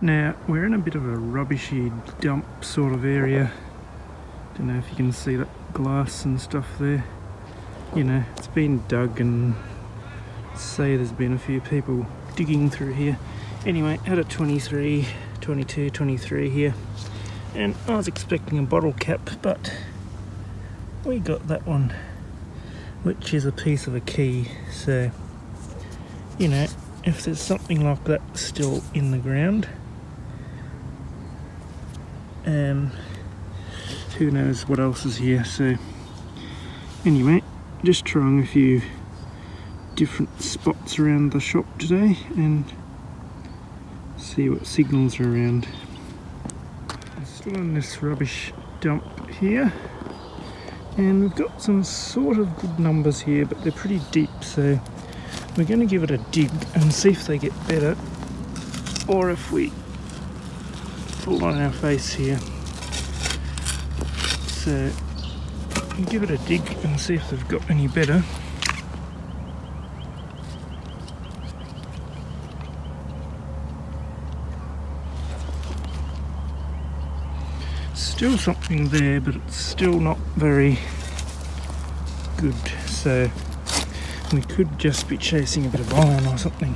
Now, we're in a bit of a rubbishy dump sort of area. Don't know if you can see that glass and stuff there. You know, it's been dug, and say there's been a few people digging through here. Anyway, had a 23 here, and I was expecting a bottle cap, but we got that one, which is a piece of a key. So, you know, if there's something like that still in the ground, who knows what else is here. So anyway, just trying a few different spots around the shop today and see what signals are around. Still in this rubbish dump here, and we've got some sort of good numbers here, but they're pretty deep, so we're going to give it a dig and see if they get better, or if we fall on our face here. So we'll give it a dig and see if they've got any better. Still something there, but it's still not very good, so we could just be chasing a bit of iron or something.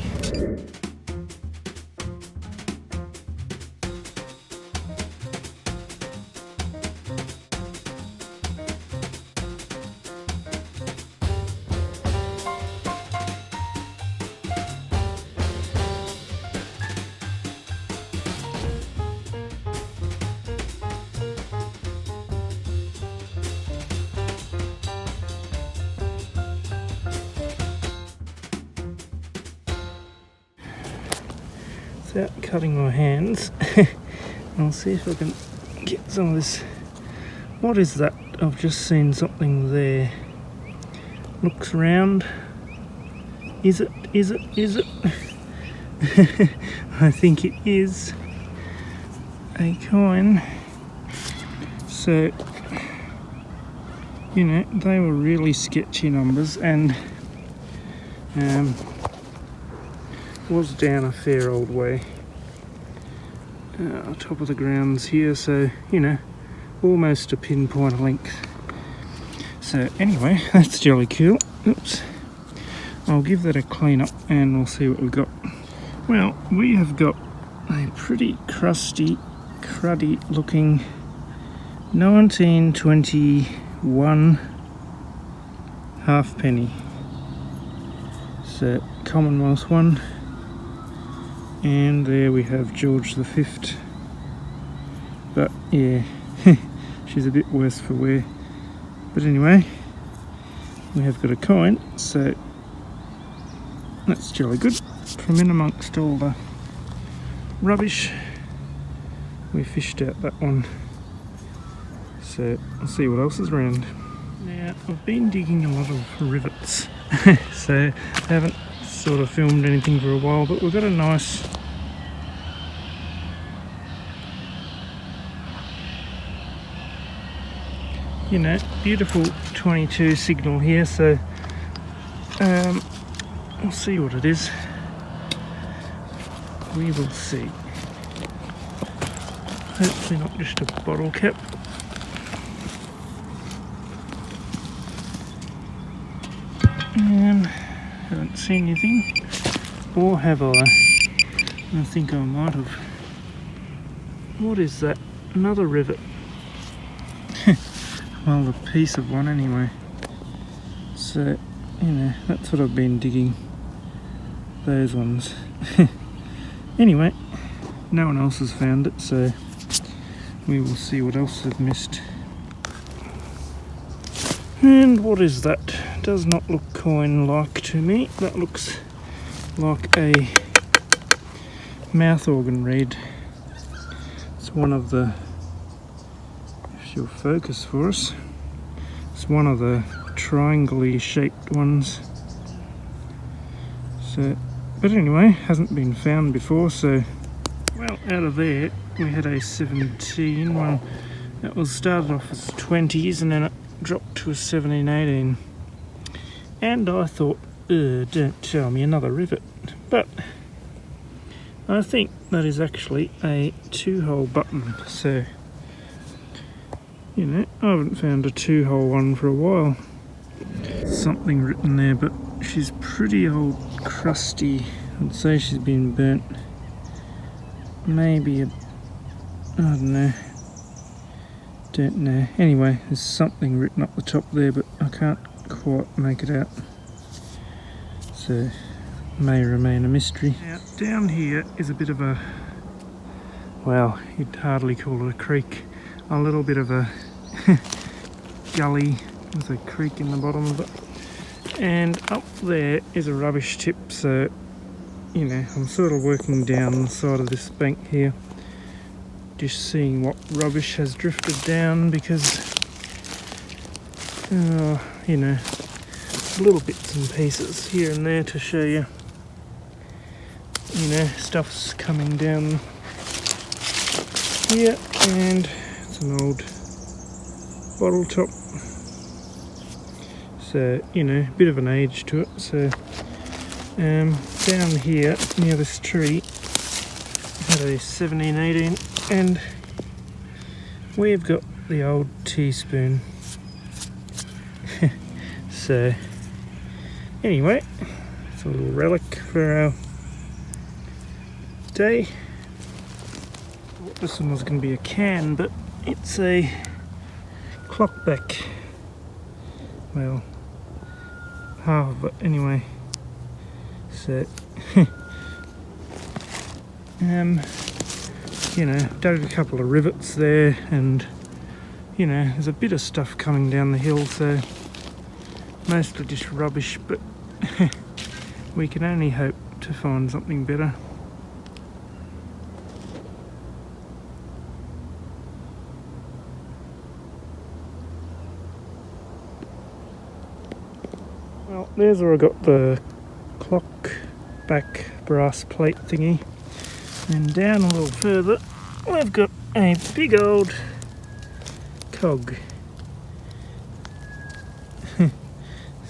Without cutting my hands, I'll see if I can get some of this. What is that? I've just seen something there. Looks round. Is it? I think it is a coin. So, you know, they were really sketchy numbers, and was down a fair old way, top of the grounds here, so you know, almost a pinpoint length. So anyway, that's jolly cool. Oops, I'll give that a clean up and we'll see what we've got. Well, we have got a pretty cruddy looking 1921 halfpenny. So Commonwealth one. And there we have George V, but yeah, she's a bit worse for wear. But anyway, we have got a coin, so that's jolly good. From in amongst all the rubbish, we fished out that one. So I'll see what else is around. Now, I've been digging a lot of rivets, so I haven't sort of filmed anything for a while, but we've got a nice beautiful 22 signal here, so we'll see what it is. We will see. Hopefully not just a bottle cap. Haven't seen anything, or have I? I think I might have. What is that? Another rivet. Well, a piece of one anyway. So, you know, that's what I've been digging. Those ones. Anyway, no one else has found it, so we will see what else I've missed. And what is that? Does not look coin-like to me. That looks like a mouth organ reed. It's one of the, if she'll focus for us, it's one of the triangle-y shaped ones. So, but anyway, hasn't been found before, so, well, out of there we had a 17 one that was started off as 20s and then it dropped to a 17, 18. And I thought, don't tell me another rivet. But I think that is actually a 2-hole button, so you know, I haven't found a 2-hole one for a while. Something written there, but she's pretty old, crusty. I'd say she's been burnt. Maybe I don't know. Don't know. Anyway, there's something written up the top there, but I can't quite make it out. So, may remain a mystery. Now, down here is a bit of a, well, you'd hardly call it a creek. A little bit of a gully. There's a creek in the bottom of it. And up there is a rubbish tip, so, you know, I'm sort of working down the side of this bank here, just seeing what rubbish has drifted down, because, you know, little bits and pieces here and there to show you, you know, stuff's coming down here, and it's an old bottle top, so, you know, a bit of an age to it. So down here near this tree had a 1718, and we've got the old teaspoon. So anyway, it's a little relic for our day. Thought this one was going to be a can, but it's a clock back. Well, half of it anyway. So, you know, dug a couple of rivets there, and you know, there's a bit of stuff coming down the hill, so mostly just rubbish, but we can only hope to find something better. Well, there's where I got the clock back brass plate thingy, and down a little further we've got a big old cog.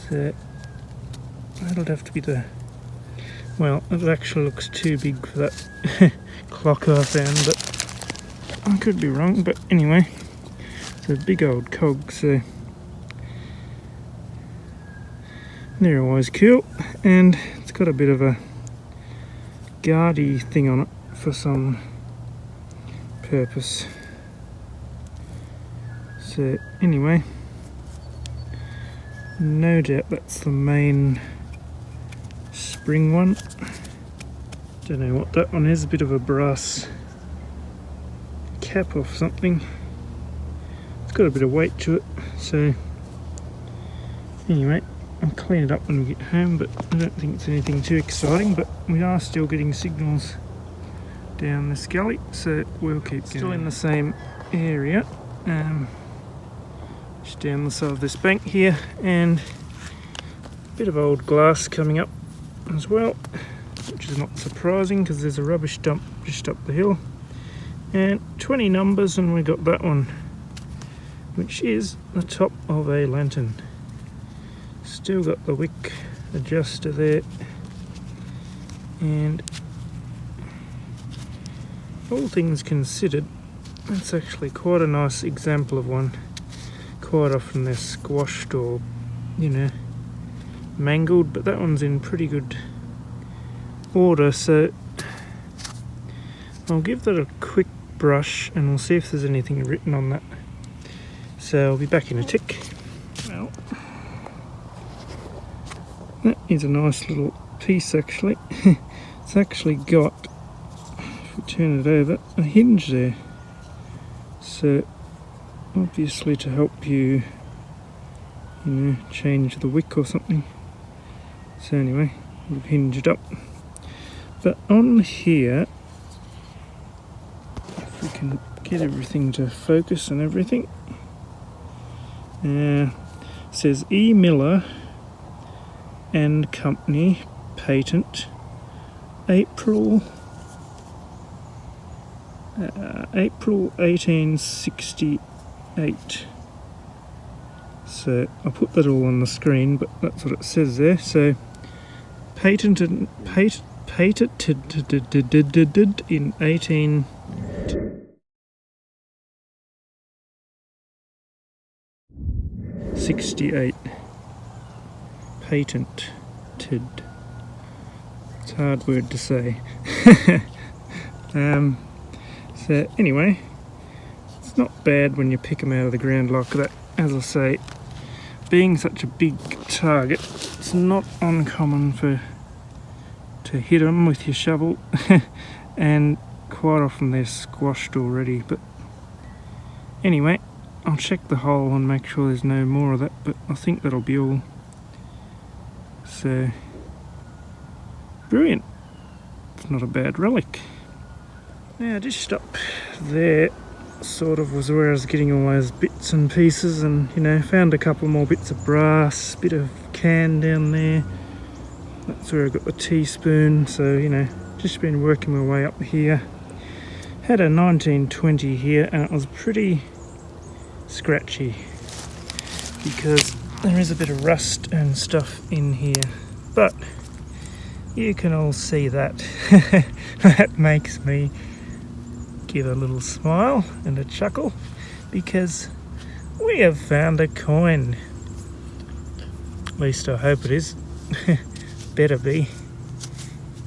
So that'll have to be the, well, it actually looks too big for that clock I found, but I could be wrong. But anyway, it's a big old cog, so they're always cool, and it's got a bit of a guardy thing on it for some purpose. So anyway, no doubt that's the main spring one. Don't know what that one is, a bit of a brass cap of something. It's got a bit of weight to it, so anyway, I'll clean it up when we get home, but I don't think it's anything too exciting. But we are still getting signals down this gully, so we'll keep going. Still in the same area, just down the side of this bank here, and a bit of old glass coming up as well, which is not surprising because there's a rubbish dump just up the hill. And 20 numbers, and we got that one, which is the top of a lantern. Still got the wick adjuster there, and all things considered, that's actually quite a nice example of one. Quite often they're squashed or, you know, mangled, but that one's in pretty good order, so I'll give that a quick brush and we'll see if there's anything written on that. So I'll be back in a tick. Well, that is a nice little piece actually. It's actually got, if we turn it over, a hinge there. So obviously to help you, you know, change the wick or something. So anyway, we've hinged up. But on here, if we can get everything to focus and everything, it says E. Miller and Company, patent, April 1868. So I'll put that all on the screen, but that's what it says there. So patented patented in 1868. Patented. It's a hard word to say. So anyway, it's not bad when you pick them out of the ground like that. As I say, being such a big target, it's not uncommon to hit them with your shovel, and quite often they're squashed already. But anyway, I'll check the hole and make sure there's no more of that, but I think that'll be all. So brilliant. It's not a bad relic. Now just up there sort of was where I was getting all those bits and pieces, and you know, found a couple more bits of brass, bit of can down there. That's where I got the teaspoon. So you know, just been working my way up here. Had a 1920 here and it was pretty scratchy because there is a bit of rust and stuff in here, but you can all see that. That makes me give a little smile and a chuckle because we have found a coin. At least I hope it is. Better be.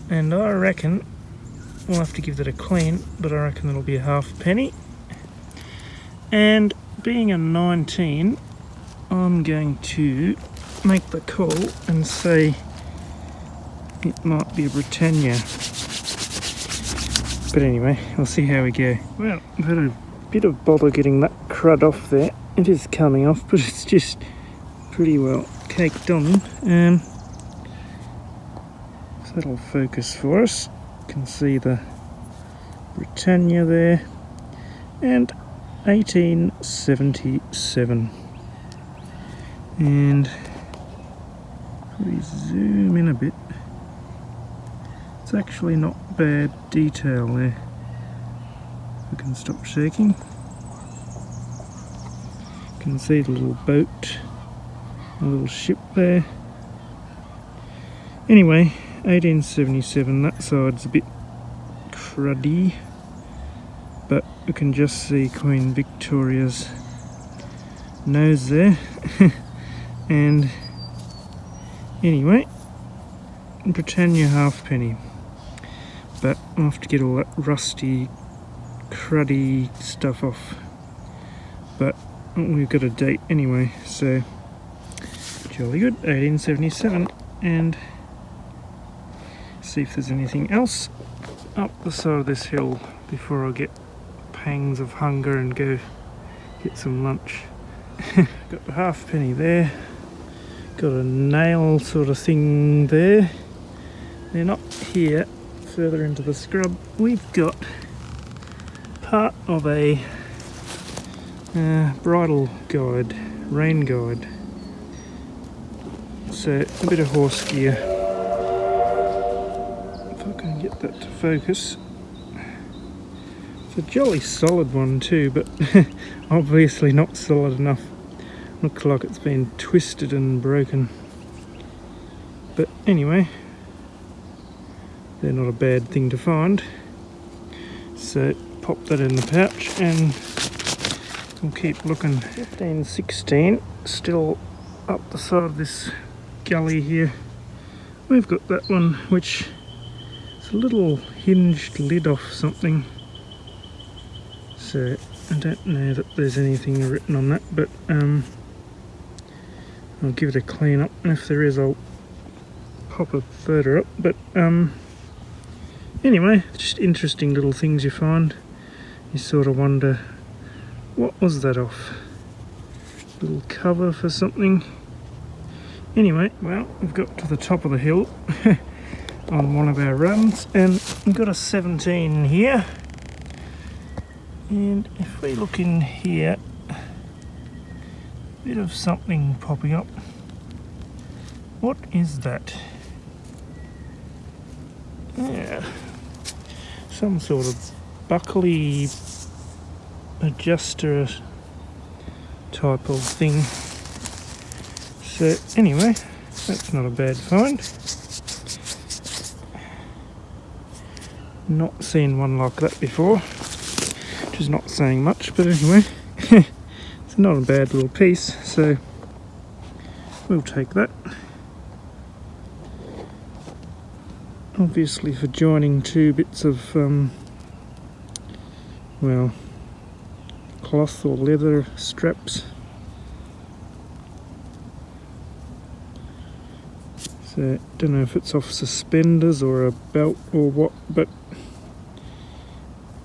And I reckon we'll have to give that a clean, but I reckon it'll be a halfpenny. And being a 19, I'm going to make the call and say it might be a Britannia. But anyway, we'll see how we go. Well, I've had a bit of bother getting that crud off there. It is coming off, but it's just pretty well caked on. So that'll focus for us. You can see the Britannia there. And 1877. And we zoom in a bit. It's actually not bad detail there. We can stop shaking. You can see the little boat, a little ship there. Anyway, 1877, that side's a bit cruddy, but we can just see Queen Victoria's nose there. And anyway, Britannia halfpenny. But I'll have to get all that rusty, cruddy stuff off. But we've got a date anyway, so jolly good, 1877. And see if there's anything else up the side of this hill before I get pangs of hunger and go get some lunch. Got the halfpenny there. Got a nail sort of thing there. They're not here. Further into the scrub, we've got part of a bridle guide, rain guide. So a bit of horse gear. If I can get that to focus. It's a jolly solid one too, but obviously not solid enough. Looks like it's been twisted and broken. But anyway, they're not a bad thing to find. So pop that in the pouch and we'll keep looking. 1516, still up the side of this gully here. We've got that one, which is a little hinged lid off something. So I don't know that there's anything written on that, but I'll give it a clean up, and if there is I'll pop a photo up. But anyway, just interesting little things you find. You sort of wonder, what was that off? Little cover for something. Anyway, well, we've got to the top of the hill on one of our runs, and we've got a 17 here. And if we look in here, a bit of something popping up. What is that? Yeah, some sort of buckley adjuster type of thing. So anyway, that's not a bad find. Not seen one like that before, which is not saying much, but anyway, it's not a bad little piece, so we'll take that. Obviously for joining two bits of, well, cloth or leather straps. So, don't know if it's off suspenders or a belt or what, but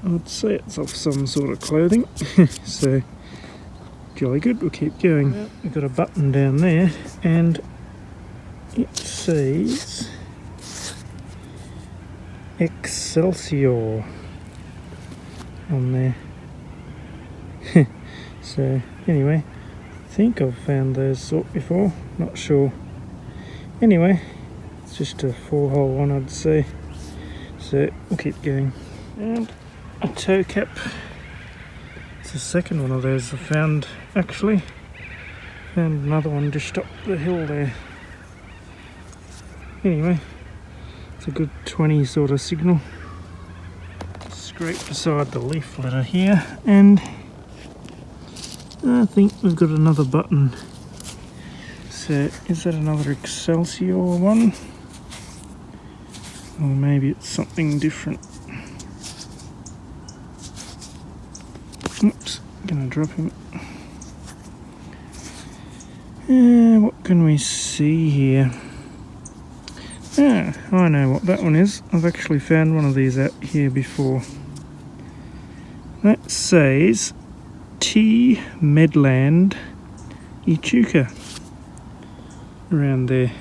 I'd say it's off some sort of clothing. So, jolly good, we'll keep going. Well, we've got a button down there, and it says Excelsior on there. So, anyway, I think I've found those sort before, not sure. Anyway, it's just a 4-hole one, I'd say. So we'll keep going. And a toe cap. It's the second one of those I found, actually. Found another one just up the hill there. Anyway, it's a good 20 sort of signal. Scrape beside the leaf litter here, and I think we've got another button. So, is that another Excelsior one? Or maybe it's something different. Oops, gonna drop him. What can we see here? Ah, I know what that one is. I've actually found one of these out here before. That says T. Medland Echuca. Around there.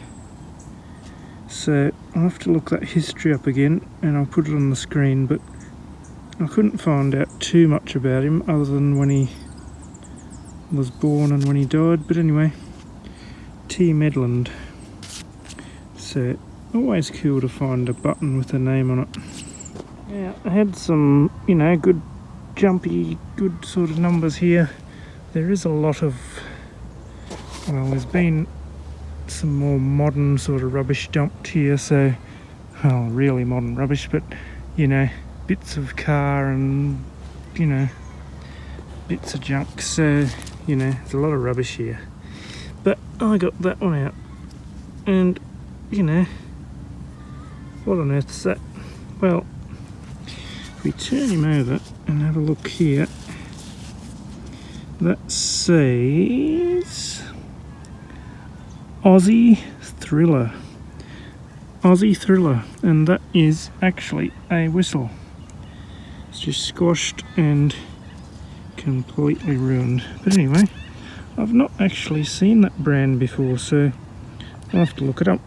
So I'll have to look that history up again and I'll put it on the screen, but I couldn't find out too much about him other than when he was born and when he died. But anyway, T. Medland. So always cool to find a button with a name on it. Yeah, I had some, you know, good jumpy, good sort of numbers here. There is a lot of, well, there's been some more modern sort of rubbish dumped here, so, well, really modern rubbish, but, you know, bits of car and, you know, bits of junk, so, you know, there's a lot of rubbish here. But I got that one out, and, you know, what on earth's that? Well, if we turn him over and have a look here, that says Aussie Thriller, and that is actually a whistle. It's just squashed and completely ruined. But anyway, I've not actually seen that brand before, so I'll have to look it up.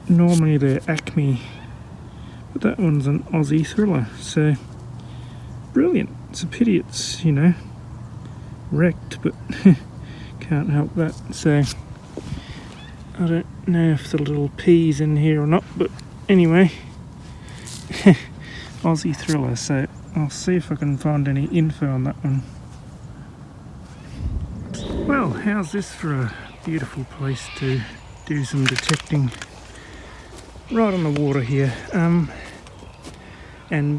Normally they're Acme, but that one's an Aussie Thriller, so brilliant. It's a pity it's, you know, wrecked, but can't help that. So I don't know if the little P's in here or not, but anyway, Aussie Thriller, so I'll see if I can find any info on that one. Well, how's this for a beautiful place to do some detecting? Right on the water here, and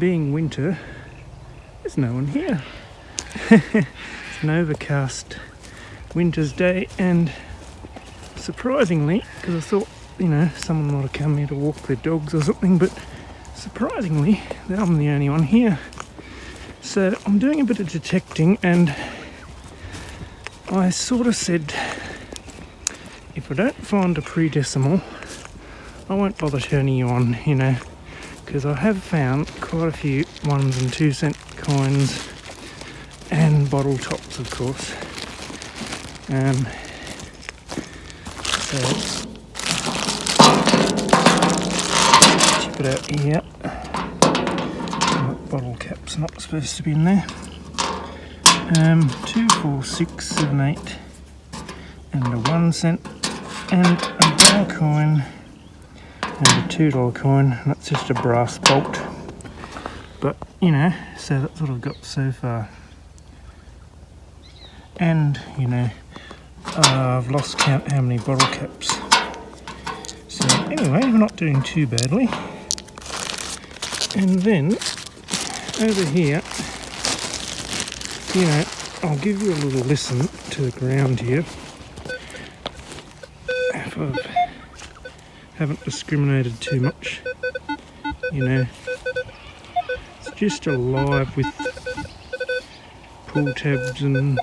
being winter, there's no one here. It's an overcast winter's day, and surprisingly, because I thought, you know, someone might have come here to walk their dogs or something, but surprisingly, I'm the only one here. So I'm doing a bit of detecting, and I sort of said, if I don't find a pre-decimal, I won't bother turning you on, you know, because I have found quite a few 1 and 2 cent coins and bottle tops, of course. So chip it out here. Bottle cap's not supposed to be in there. 2, 4, 6, 7, 8, and a 1 cent, and a $1 coin, and a $2 coin. And that's just a brass bolt. But you know, so that's what I've got so far. And you know, I've lost count how many bottle caps. So anyway, we're not doing too badly. And then over here, you know, I'll give you a little listen to the ground here. If I haven't discriminated too much, you know, it's just alive with pull tabs and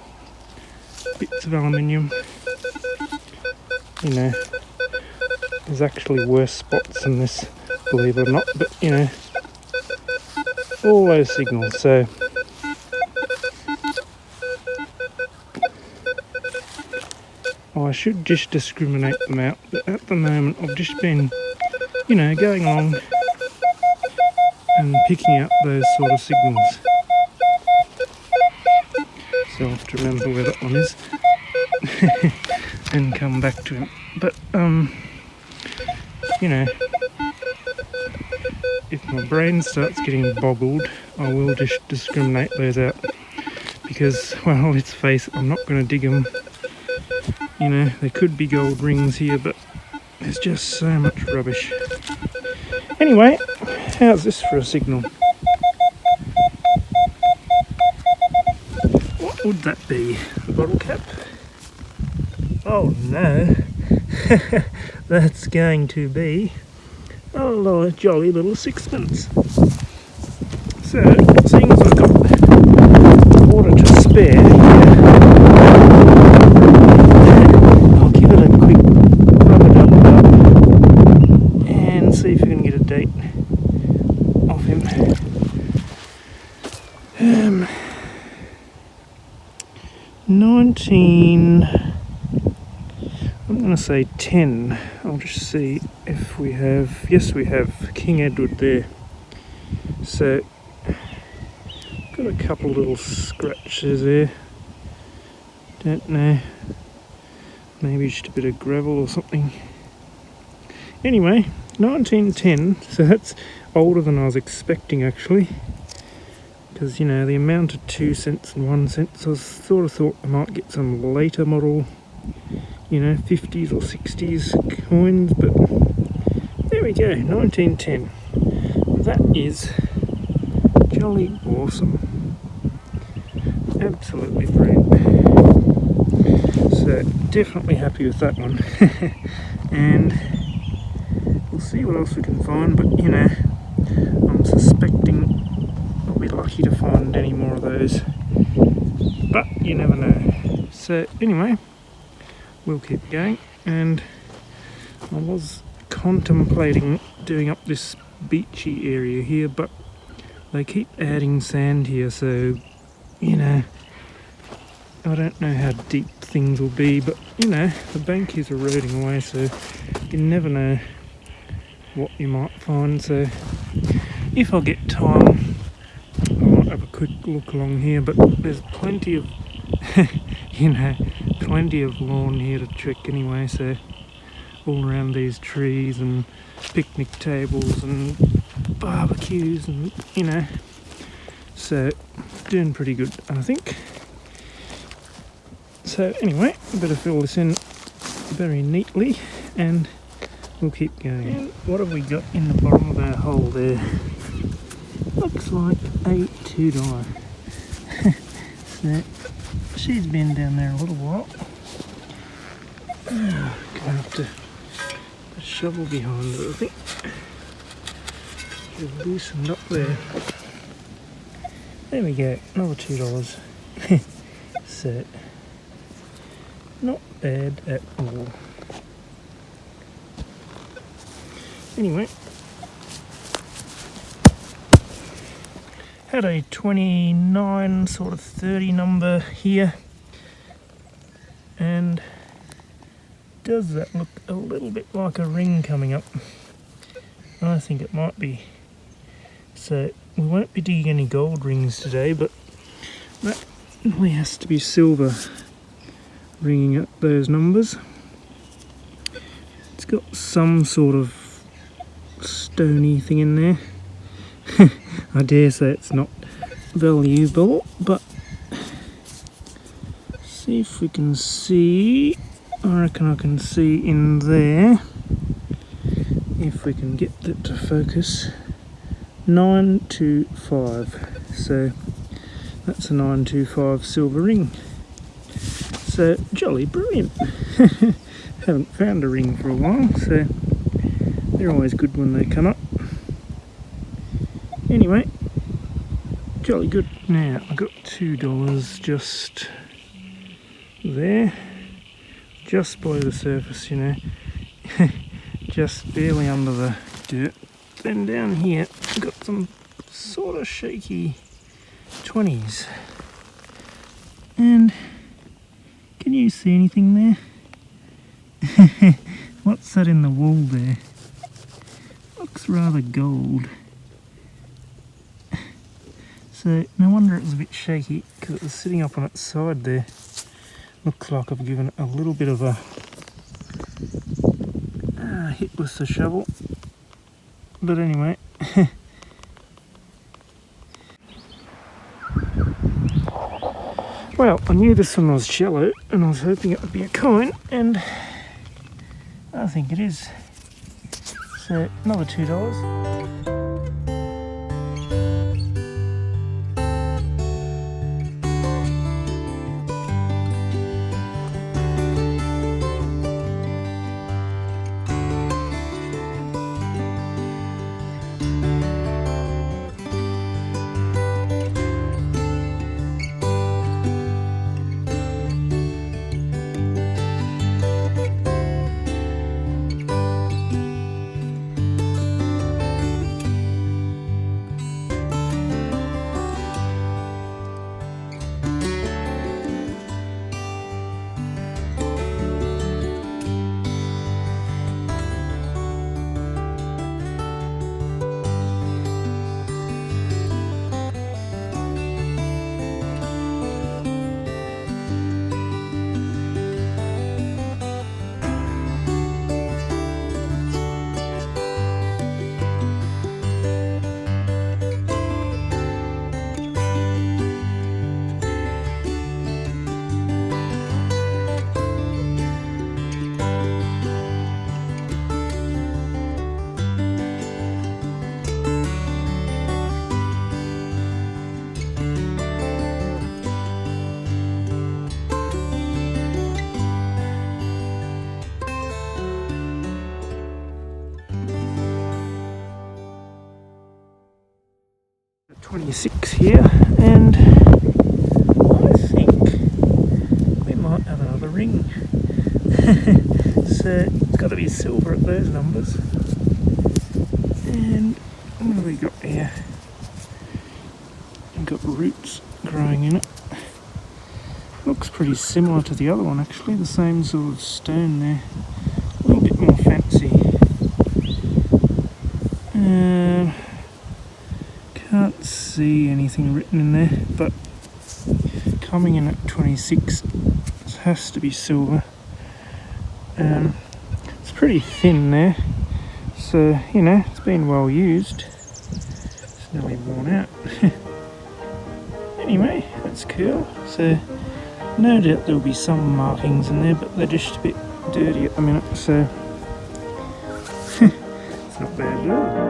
bits of aluminium. You know, there's actually worse spots than this, believe it or not, but you know, all those signals. So I should just discriminate them out, but at the moment I've just been, you know, going along and picking out those sort of signals. So I'll have to remember where that one is and come back to him. But you know, if my brain starts getting boggled, I will just discriminate those out, because, well, let's face it, I'm not going to dig them. You know, there could be gold rings here, but there's just so much rubbish. Anyway, how's this for a signal? What would that be? A bottle cap? Oh no, that's going to be a jolly little sixpence. So, seeing as I've got water to spare, I'll give it a quick rub-a-dub and see if we can get a date off him. 19... I'm going to say 10. I'll just see if we have... Yes, we have King Edward there. So, got a couple little scratches there. Don't know. Maybe just a bit of gravel or something. Anyway, 1910. So that's older than I was expecting, actually. Because, you know, the amount of 2 cents and 1 cent, so I sort of thought I might get some later model, you know, 50s or 60s coins, but there we go, 1910. That is jolly awesome. Absolutely brilliant. So definitely happy with that one. And we'll see what else we can find, but you know, I'm suspecting I'll be lucky to find any more of those, but you never know. So anyway, we'll keep going, and I was contemplating doing up this beachy area here, but they keep adding sand here, so you know, I don't know how deep things will be, but you know, the bank is eroding away, so you never know what you might find. So if I get time, I might have a quick look along here, but there's plenty of you know, plenty of lawn here to check anyway, so all around these trees and picnic tables and barbecues and, you know, so doing pretty good, I think. So anyway, I better fill this in very neatly and we'll keep going. And what have we got in the bottom of our hole there? Looks like a $2. So she's been down there a little while. Gonna have to put a shovel behind her, I think. She's loosened up there. There we go, another $2. So, not bad at all. Anyway, had a 29 sort of 30 number here, and does that look a little bit like a ring coming up? I think it might be. So we won't be digging any gold rings today, but that really has to be silver ringing up those numbers. It's got some sort of stony thing in there. I dare say it's not valuable, but see if we can see. I reckon I can see in there, if we can get it to focus. 925. So that's a 925 silver ring. So jolly brilliant. Haven't found a ring for a while, so they're always good when they come up. Anyway, jolly good. Now I got $2 just there, just below the surface, you know, just barely under the dirt. Then down here I've got some sort of shaky 20s. And can you see anything there? What's that in the wall there? Looks rather gold. So no wonder it was a bit shaky, because it was sitting up on its side there. Looks like I've given it a little bit of a hit with the shovel. But anyway. Well, I knew this one was shallow and I was hoping it would be a coin, and I think it is. So another $2. 26 here, and I think we might have another ring. So it's got to be silver at those numbers. And what have we got here? We've got roots growing in it. Looks pretty similar to the other one actually, the same sort of stone there. A little bit more fancy. Can't see anything written in there, but coming in at 26, it has to be silver. It's pretty thin there, so you know, it's been well used. It's nearly worn out. Anyway, that's cool. So no doubt there'll be some markings in there, but they're just a bit dirty at the minute, so it's not bad at all.